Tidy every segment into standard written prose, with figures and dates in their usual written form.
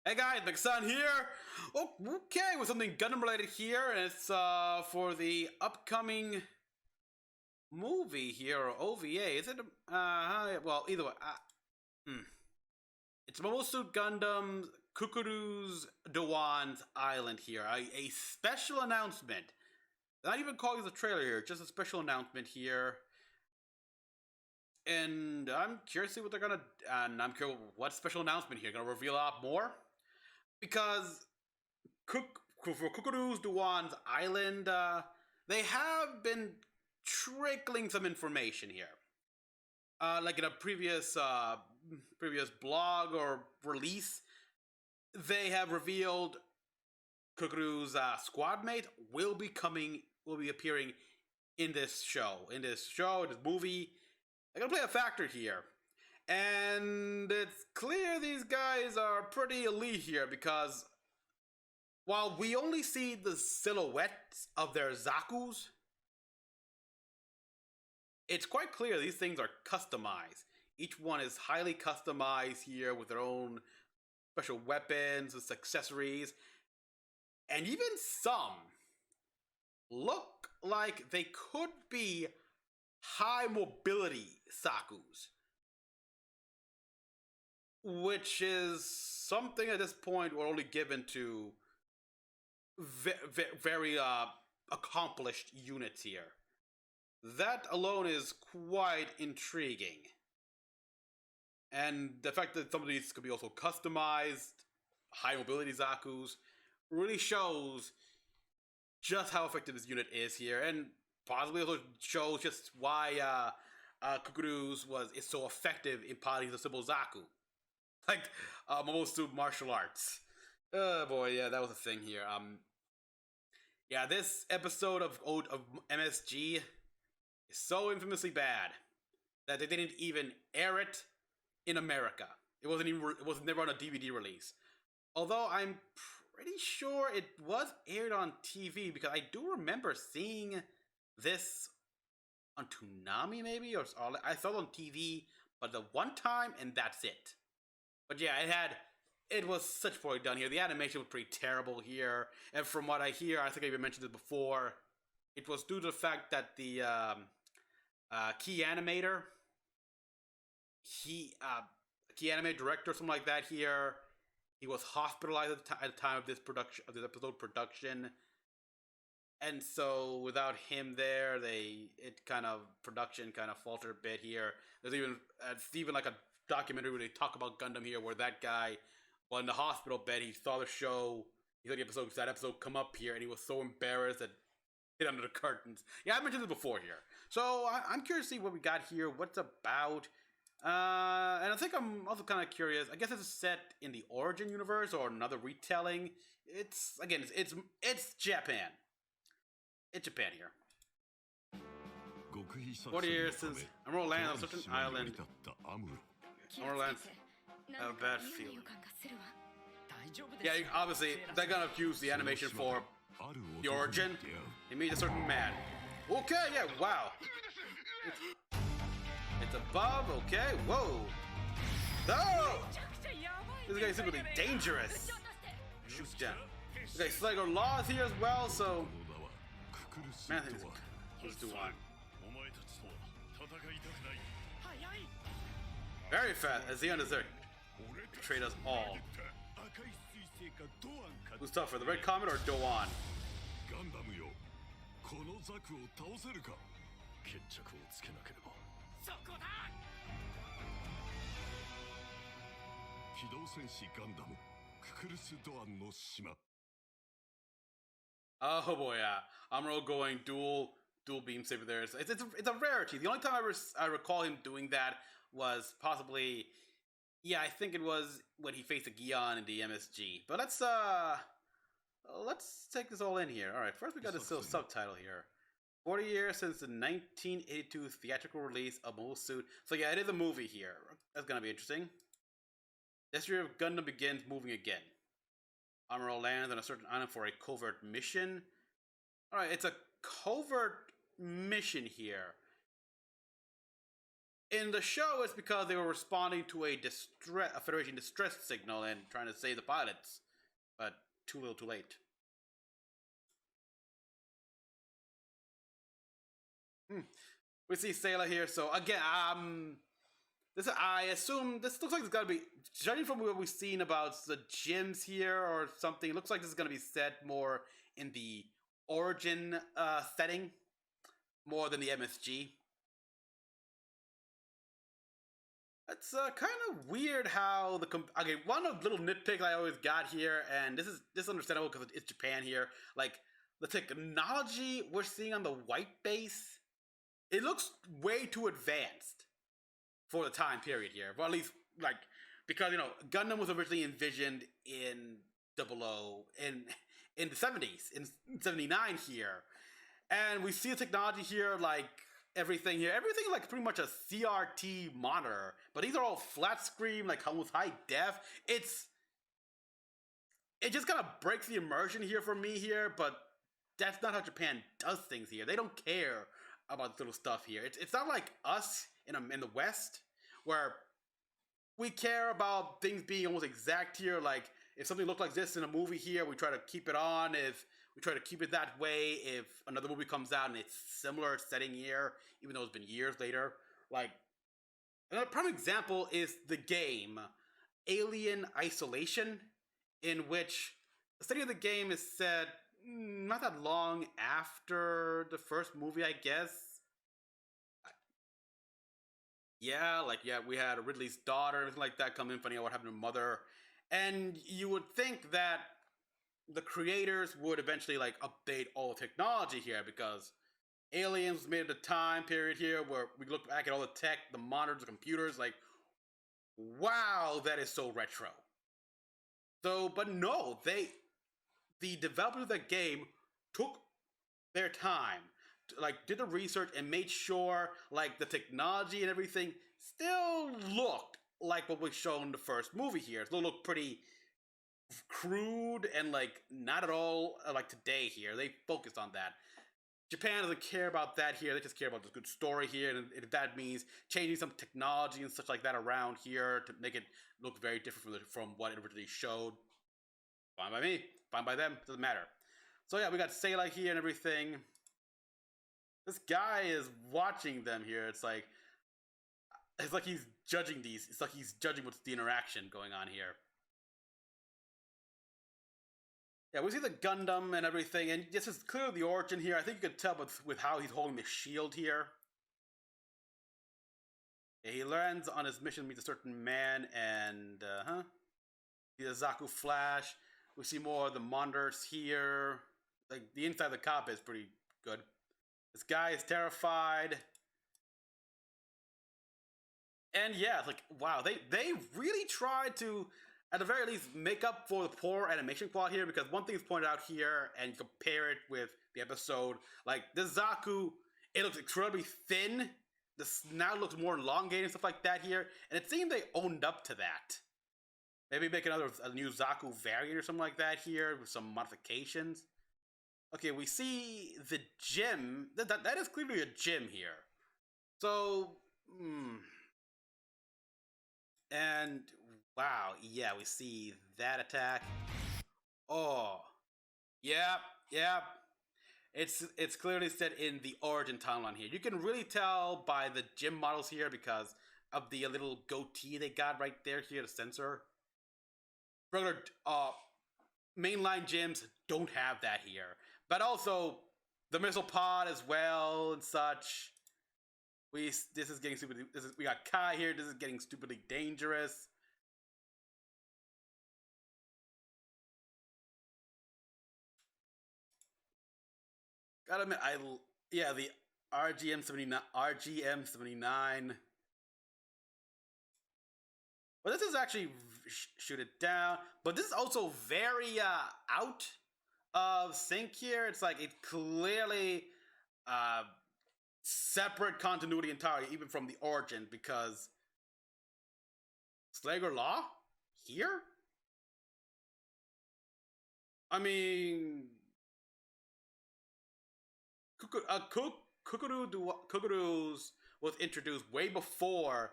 Hey guys, Mecha-san here. Oh, okay, with something Gundam related here, and it's for the upcoming movie here or OVA. Is it? Well, either way. It's Mobile Suit Gundam Cucuruz Doan's Island here. A special announcement. Not even calling this a trailer here, just a special announcement here. And I'm curious to see what they're gonna. And I'm curious what special announcement here. Gonna reveal a lot more because for Cucuruz Doan's Island, they have been trickling some information here. Like in a previous blog or release, they have revealed Cucuruz's squad mate will be appearing in this movie. They're gonna play a factor here. And it's clear these guys are pretty elite here because while we only see the silhouettes of their Zakus, it's quite clear these things are customized. Each one is highly customized here with their own special weapons, with accessories, and even some look like they could be high mobility Zakus, which is something at this point we're only given to very accomplished units here. That alone is quite intriguing. And the fact that some of these could be also customized, high mobility Zakus, really shows just how effective this unit is here, and possibly also shows just why Cucuruz is so effective in piloting the simple Zaku. Like almost to martial arts. Oh boy, yeah, that was a thing here. Yeah, this episode of MSG is so infamously bad that they didn't even air it in America. It was never on a DVD release. Although I'm pretty sure it was aired on TV because I do remember seeing this on Toonami maybe, or I saw it on TV, but the one time and that's it. But yeah, it was such poorly done here. The animation was pretty terrible here, and from what I hear, I think I even mentioned it before, it was due to the fact that the key animator, key animator director, something like that here, he was hospitalized at the time of this episode production, and so without him there, production kind of faltered a bit here. There's even like a documentary where they talk about Gundam here, where that guy, while in the hospital bed, he saw the show, he saw that episode come up here, and he was so embarrassed that hid under the curtains. Yeah, I mentioned this before here. So I'm curious to see what we got here, what's about. And I think I'm also kind of curious. I guess it's set in the Origin universe or another retelling. It's Japan. It's Japan here. 40 years since Emerald Land on a certain island. Emerald Land. I have a bad feeling. Yeah, obviously they're gonna use the animation for the Origin. They made a certain man. Okay, yeah, wow. It's above, okay, whoa. No! This guy's simply dangerous. Shoots down. Okay, Sligo Law is here as well, so... Man, let's do one. Very fast, as the unders there. Betrayed us all. Who's tougher, the Red Comet or Doan? Oh boy, yeah. Amuro going dual beam saber there. It's a rarity. The only time I recall him doing that was possibly, yeah, I think it was when he faced a Gion in the MSG. But let's take this all in here. All right, first we got this little subtitle here. 40 years since the 1982 theatrical release of Mobile Suit. So yeah, it is a movie here. That's gonna be interesting. The history of Gundam begins moving again. Amuro lands on a certain island for a covert mission. Alright, it's a covert mission here. In the show, it's because they were responding to a Federation distress signal and trying to save the pilots, but too little, too late. Hmm. We see Sayla here. So again, this I assume this looks like it's gotta be, judging from what we've seen about the gyms here or something. It looks like this is gonna be set more in the origin setting more than the MSG. It's kind of weird how okay, one little nitpick I always got here, and this is understandable because it's Japan here. Like the technology we're seeing on the white base, it looks way too advanced for the time period here. Well, at least like because Gundam was originally envisioned in Double O in the 70s in 79 here, and we see the technology here like everything like pretty much a CRT monitor, but these are all flat screen, like almost high def. It just kind of breaks the immersion here for me here, but that's not how Japan does things here. They don't care about little stuff here. It's not like us in the West where we care about things being almost exact here. Like if something looked like this in a movie here, we try to keep it on. If we try to keep it that way, if another movie comes out and it's similar setting here, even though it's been years later. Like another prime example is the game Alien Isolation, in which the setting of the game is set not that long after the first movie, I guess. Yeah, we had Ridley's daughter, everything like that, come in, finding out what happened to her mother, and you would think that the creators would eventually like update all the technology here because Aliens was made at a time period here where we look back at all the tech, the monitors, the computers, like, wow, that is so retro. So, but no, the developers of that game took their time, like did the research and made sure like the technology and everything still looked like what was shown in the first movie here. It still looked pretty crude and like not at all like today here. They focused on that. Japan doesn't care about that here. They just care about the good story here, and if that means changing some technology and such like that around here to make it look very different from what it originally showed, fine by me, fine by them, doesn't matter. So yeah, we got Sayla here and everything. This guy is watching them here. It's like he's judging these. It's like he's judging what's the interaction going on here. Yeah, we see the Gundam and everything, and this is clearly the origin here. I think you can tell with how he's holding the shield here. Yeah, he lands on his mission to meet a certain man, and the Zaku Flash. We see more of the monitors here. Like the inside of the cockpit is pretty good. This guy is terrified. And yeah, it's like wow, they really tried to at the very least make up for the poor animation quality here, because one thing is pointed out here and you compare it with the episode, like this Zaku, it looks incredibly thin. This now looks more elongated and stuff like that here, and it seemed they owned up to that. Maybe make a new Zaku variant or something like that here with some modifications. Okay, we see the gym. That is clearly a gym here. So, and wow, yeah, we see that attack. Oh, yep, yep. It's clearly set in the origin timeline here. You can really tell by the gym models here because of the little goatee they got right there here, the sensor. Regular mainline gyms don't have that here, but also the missile pod as well and such. This is getting stupid. We got Kai here. This is getting stupidly dangerous. Gotta admit, the RGM 79. But this is actually shoot it down. But this is also very out of sync here. It's like it clearly separate continuity entirely, even from the origin, because Slager Law here. I mean, Cucuruz was introduced way before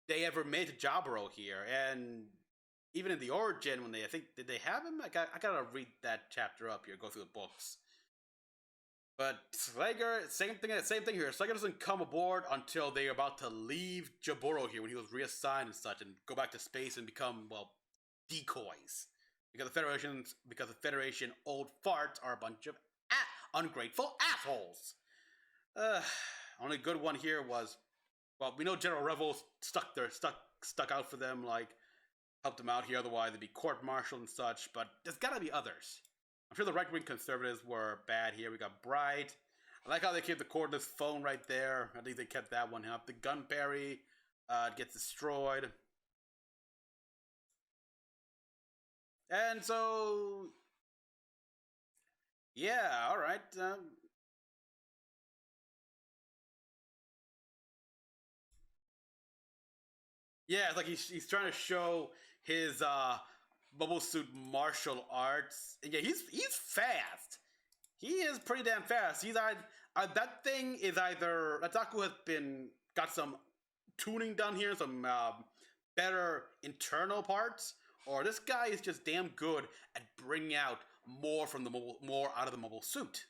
they ever made Jaburo here, and even in the origin when I think did they have him? I gotta read that chapter up here, go through the books. But Slager, same thing here. Slager doesn't come aboard until they're about to leave Jaburo here when he was reassigned and such, and go back to space and become, well, decoys. Because the Federation old farts are a bunch of ungrateful assholes. Only good one here was, well, we know General Revel stuck out for them, like helped them out here. Otherwise, they'd be court-martialed and such. But there's gotta be others. I'm sure the right-wing conservatives were bad here. We got Bright. I like how they kept the cordless phone right there. I think they kept that one up. The Gunberry gets destroyed. And so, yeah, all right. Yeah, it's like he's trying to show his bubble suit martial arts. And yeah, he's fast. He is pretty damn fast. He's that thing is either Zaku has got some tuning done here, some better internal parts, or this guy is just damn good at bringing out more out of the mobile suit.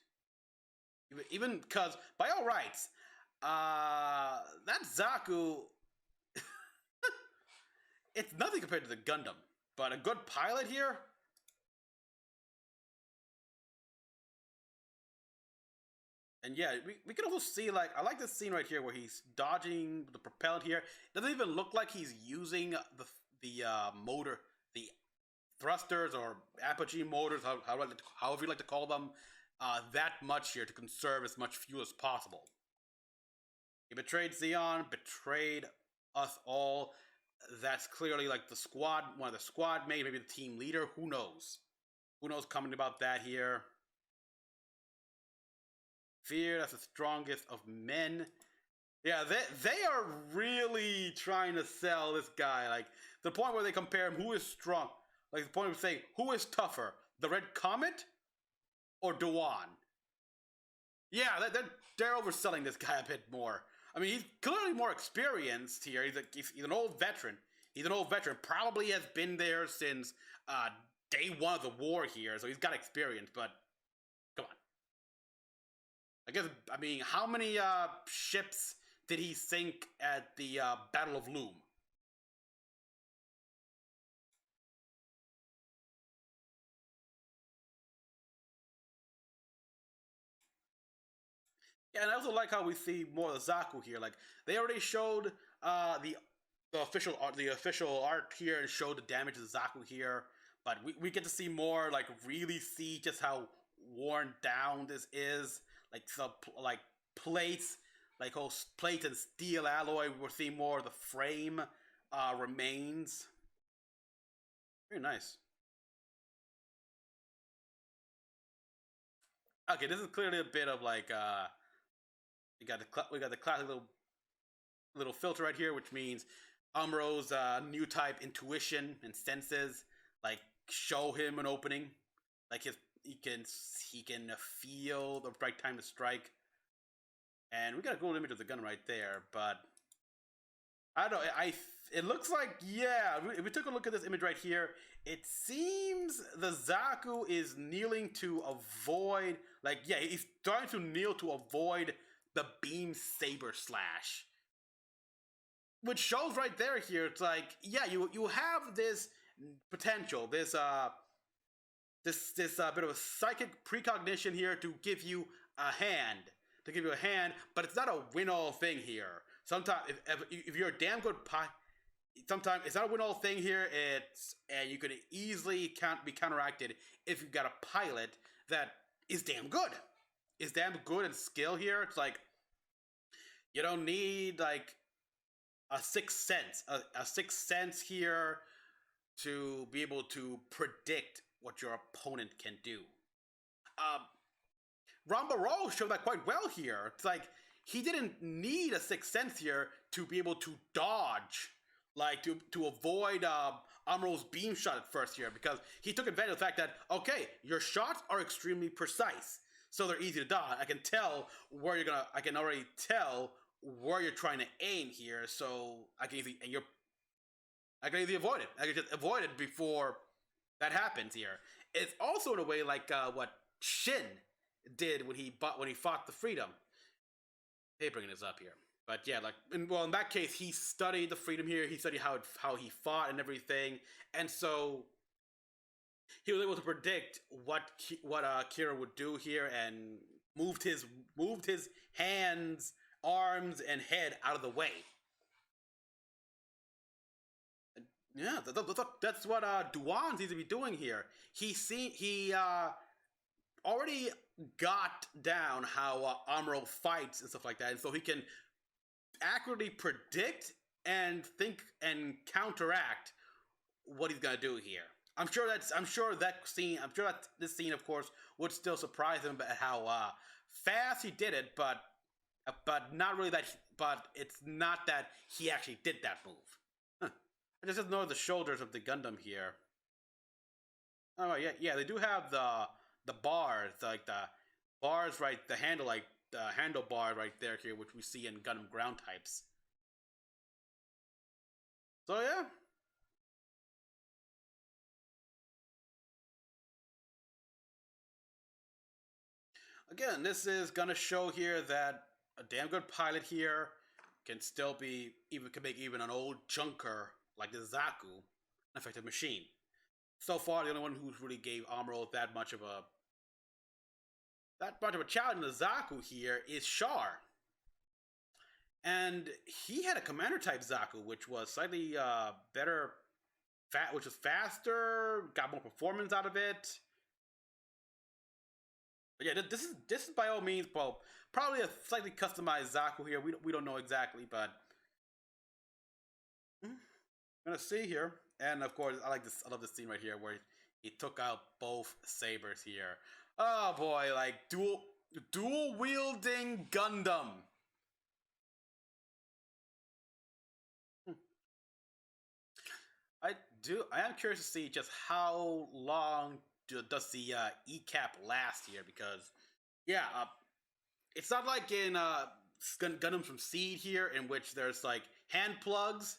Even because, by all rights, that Zaku, it's nothing compared to the Gundam. But a good pilot here. And yeah, we can also see, like, I like this scene right here where he's dodging the propellant here. It doesn't even look like he's using the motor, the thrusters or apogee motors, however you like to call them, that much here to conserve as much fuel as possible. He betrayed Zeon, betrayed us all. That's clearly like the squad, one of the squad mates, maybe the team leader. Who knows? Who knows coming about that here? Fear, that's the strongest of men. Yeah, they are really trying to sell this guy. Like, the point where they compare him, who is strong? Like, the point of saying, who is tougher? The Red Comet or Doan? Yeah, they're overselling this guy a bit more. I mean, he's clearly more experienced here. He's an old veteran. He's an old veteran. Probably has been there since day one of the war here, so he's got experience, but come on. I mean, how many ships did he sink at the Battle of Loom? Yeah, and I also like how we see more of Zaku here. Like, they already showed the official art here and showed the damage to Zaku here, but we get to see more, like, really see just how worn down this is. Like, plates, like whole plates and steel alloy. We're seeing more of the frame remains. Very nice. Okay, this is clearly a bit of like we got the classic little filter right here, which means Amuro's new type intuition and senses like show him an opening, like he can feel the right time to strike, and we got a gold image of the gun right there. But I don't know. It looks like, yeah. If we took a look at this image right here, it seems the Zaku is kneeling to avoid, like, yeah, he's trying to kneel to avoid the beam saber slash, which shows right there here. It's like, yeah, you have this potential, this bit of a psychic precognition here to give you a hand, but it's not a win-all thing here. Sometimes, if you're a damn good sometimes it's not a win-all thing here. And you could easily be counteracted if you've got a pilot that is damn good. Is damn good in skill here. It's like, you don't need like a sixth sense here to be able to predict what your opponent can do. Rambaro showed that quite well here. It's like he didn't need a sixth sense here to be able to dodge, like to avoid Amuro's beam shot at first here, because he took advantage of the fact that, okay, your shots are extremely precise, so they're easy to dodge. I can already tell where you're trying to aim here, so I can easily avoid it. I can just avoid it before that happens here. It's also in a way like what Shin did when he fought the Freedom. Hey, bringing this up here, but yeah, like in that case, he studied the Freedom here. He studied how he fought and everything, and so he was able to predict what Kira would do here, and moved his hands, arms, and head out of the way. Yeah, that's what Doan seems to be doing here. He already got down how Amuro fights and stuff like that, and so he can accurately predict and think and counteract what he's gonna do here. I'm sure that this scene, of course, would still surprise him at how fast he did it, but not really that. But it's not that he actually did that move. Huh. I just know the shoulders of the Gundam here. Oh yeah, they do have the bars, like the bars right, the handlebar right there here, which we see in Gundam ground types. So yeah. Again, this is gonna show here that a damn good pilot here can make even an old junker like the Zaku an effective machine. So far, the only one who really gave Amuro that much of a challenge to Zaku here is Char. And he had a commander type Zaku, which was slightly better, which was faster, got more performance out of it. But yeah, this is by all means, well, probably a slightly customized Zaku here. We don't know exactly, but I'm gonna see here. And of course, I love this scene right here where he took out both sabers here. Oh boy, like dual wielding Gundam. I am curious to see just how long does the ECAP last here, because yeah, it's not like in Gundam from Seed here, in which there's like hand plugs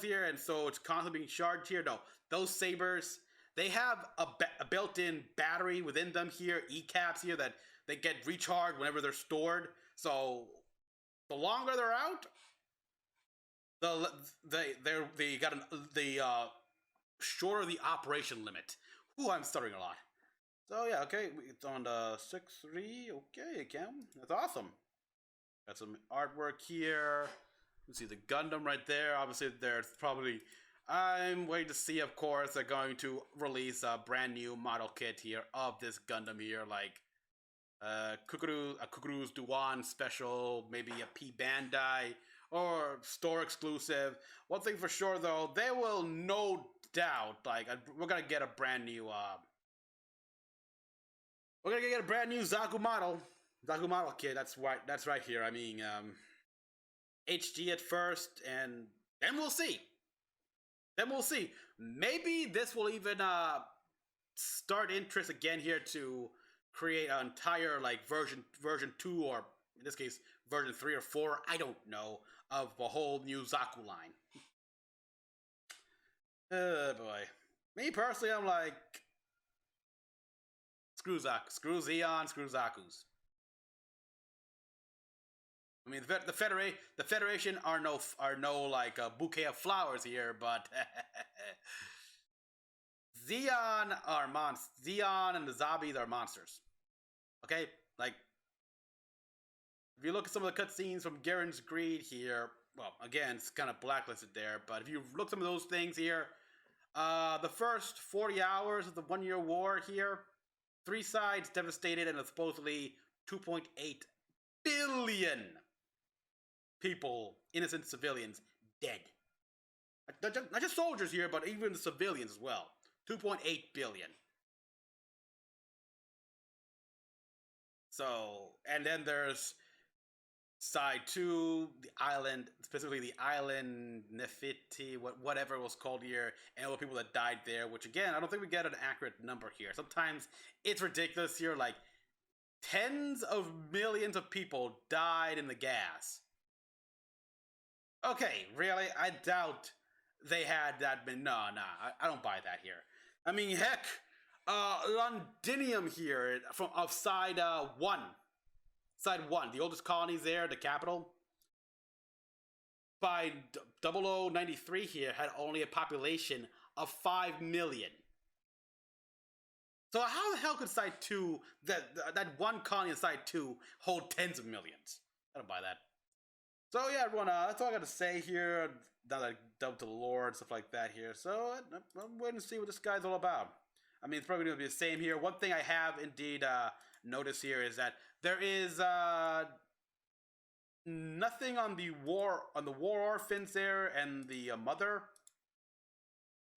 here, and so it's constantly being charged here. No, those sabers, they have a built-in battery within them here, ECAPs here, that they get recharged whenever they're stored. So the longer they're out, they got the shorter the operation limit. Ooh, I'm stuttering a lot. So yeah, okay, it's on the 6-3. Okay, Cam, that's awesome. Got some artwork here. You see the Gundam right there. Obviously, there's probably. I'm waiting to see. Of course, they're going to release a brand new model kit here of this Gundam here, like Cucuruz Doan special, maybe a P Bandai or store exclusive. One thing for sure, though, they will no doubt we're gonna get a brand new. We're gonna get a brand new Zaku model kit. That's right here. I mean, HG at first, and then we'll see. Maybe this will even start interest again here to create an entire like version 2, or in this case version 3 or 4. I don't know, of a whole new Zaku line. Oh boy. Me personally, I'm like, screw Zaku, screw Zeon, screw Zaku's. I mean, the Federation are no like a bouquet of flowers here, but Zeon and the Zabis are monsters. Okay, like if you look at some of the cutscenes from Garen's Greed here, well, again, it's kind of blacklisted there, but if you look at some of those things here, the first 40 hours of the 1-year war here, 3 sides devastated, and supposedly 2.8 billion people, innocent civilians, dead. Not just soldiers here, but even the civilians as well. 2.8 billion. So, and then there's side 2, the island, specifically the island Nefertiti, whatever it was called here, and all the people that died there, which again, I don't think we get an accurate number here. Sometimes it's ridiculous here, like tens of millions of people died in the gas. Okay, really? I doubt they had that. No, I don't buy that here. I mean, heck, Londinium here from of side one, the oldest colonies there, the capital. By 0093 here had only a population of 5 million. So how the hell could Side 2, that one colony in Side 2, hold tens of millions? I don't buy that. So yeah, everyone, that's all I got to say here. Now that I dumped the lore and stuff like that here. So I'm waiting to see what this guy's all about. I mean, it's probably going to be the same here. One thing I have indeed noticed here is that there is nothing on the war orphans there and the mother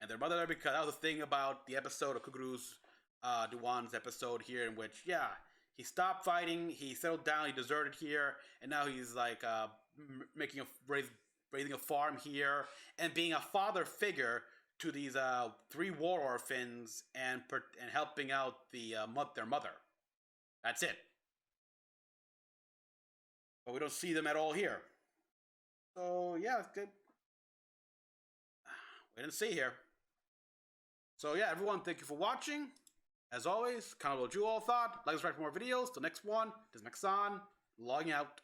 and their mother there, because that was the thing about the episode of Cucuruz, Doan's episode here, in which he stopped fighting, he settled down, he deserted here, and now he's like raising a farm here and being a father figure to these 3 war orphans and helping out their mother. That's it. But we don't see them at all here. So yeah, it's good. Wait and see here. So yeah, everyone, thank you for watching. As always, comment what you all thought. Like and subscribe for more videos. Till next one, this is Mecha-san, logging out.